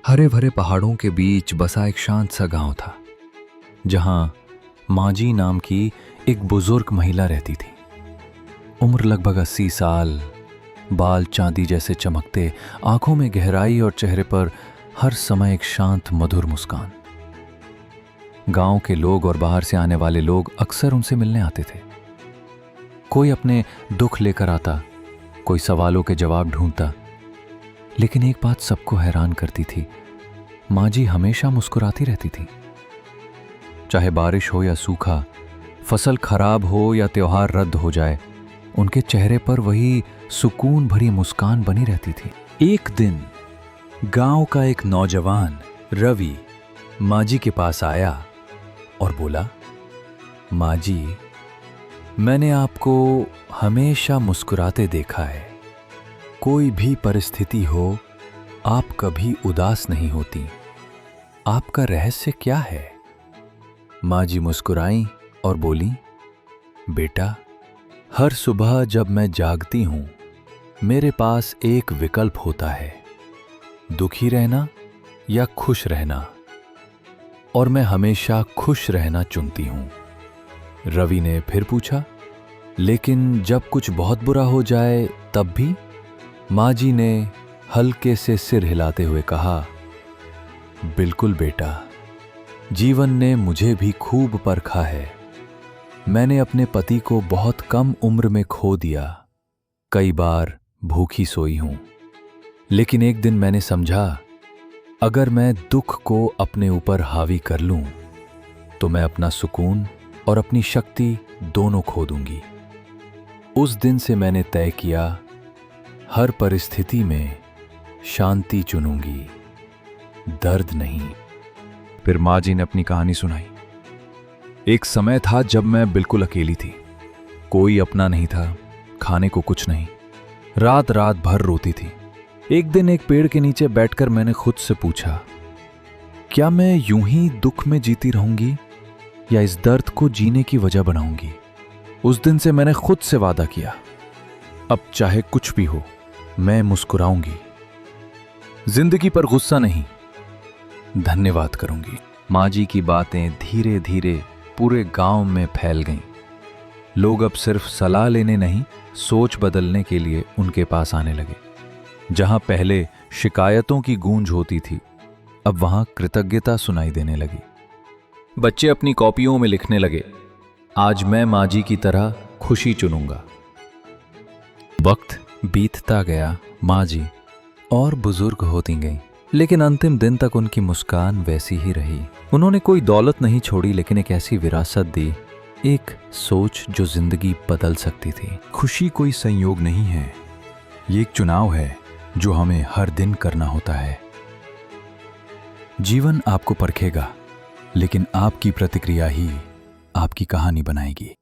हरे भरे पहाड़ों के बीच बसा एक शांत सा गांव था, जहां माजी नाम की एक बुजुर्ग महिला रहती थी। उम्र लगभग 80 साल, बाल चांदी जैसे चमकते, आंखों में गहराई और चेहरे पर हर समय एक शांत मधुर मुस्कान। गांव के लोग और बाहर से आने वाले लोग अक्सर उनसे मिलने आते थे। कोई अपने दुख लेकर आता, कोई सवालों के जवाब ढूंढता। लेकिन एक बात सबको हैरान करती थी, माजी हमेशा मुस्कुराती रहती थी। चाहे बारिश हो या सूखा, फसल खराब हो या त्योहार रद्द हो जाए, उनके चेहरे पर वही सुकून भरी मुस्कान बनी रहती थी। एक दिन गांव का एक नौजवान रवि माजी के पास आया और बोला, माजी, मैंने आपको हमेशा मुस्कुराते देखा है। कोई भी परिस्थिति हो, आप कभी उदास नहीं होती। आपका रहस्य क्या है? माजी मुस्कुराई और बोली, बेटा, हर सुबह जब मैं जागती हूं, मेरे पास एक विकल्प होता है, दुखी रहना या खुश रहना, और मैं हमेशा खुश रहना चुनती हूं। रवि ने फिर पूछा, लेकिन जब कुछ बहुत बुरा हो जाए तब भी? माजी ने हल्के से सिर हिलाते हुए कहा, बिल्कुल बेटा, जीवन ने मुझे भी खूब परखा है। मैंने अपने पति को बहुत कम उम्र में खो दिया, कई बार भूखी सोई हूं। लेकिन एक दिन मैंने समझा, अगर मैं दुख को अपने ऊपर हावी कर लूं, तो मैं अपना सुकून और अपनी शक्ति दोनों खो दूंगी। उस दिन से मैंने तय किया, हर परिस्थिति में शांति चुनूंगी, दर्द नहीं। फिर माजी ने अपनी कहानी सुनाई। एक समय था जब मैं बिल्कुल अकेली थी, कोई अपना नहीं था, खाने को कुछ नहीं, रात रात भर रोती थी। एक दिन एक पेड़ के नीचे बैठकर मैंने खुद से पूछा, क्या मैं यूं ही दुख में जीती रहूंगी या इस दर्द को जीने की वजह बनाऊंगी? उस दिन से मैंने खुद से वादा किया, अब चाहे कुछ भी हो, मैं मुस्कुराऊंगी, जिंदगी पर गुस्सा नहीं, धन्यवाद करूंगी। माजी की बातें धीरे धीरे पूरे गांव में फैल गईं। लोग अब सिर्फ सलाह लेने नहीं, सोच बदलने के लिए उनके पास आने लगे। जहां पहले शिकायतों की गूंज होती थी, अब वहां कृतज्ञता सुनाई देने लगी। बच्चे अपनी कॉपियों में लिखने लगे, आज मैं माजी की तरह खुशी चुनूंगा। वक्त बीतता गया, माजी और बुजुर्ग होती गईं, लेकिन अंतिम दिन तक उनकी मुस्कान वैसी ही रही। उन्होंने कोई दौलत नहीं छोड़ी, लेकिन एक ऐसी विरासत दी, एक सोच जो जिंदगी बदल सकती थी। खुशी कोई संयोग नहीं है, ये एक चुनाव है जो हमें हर दिन करना होता है। जीवन आपको परखेगा, लेकिन आपकी प्रतिक्रिया ही आपकी कहानी बनाएगी।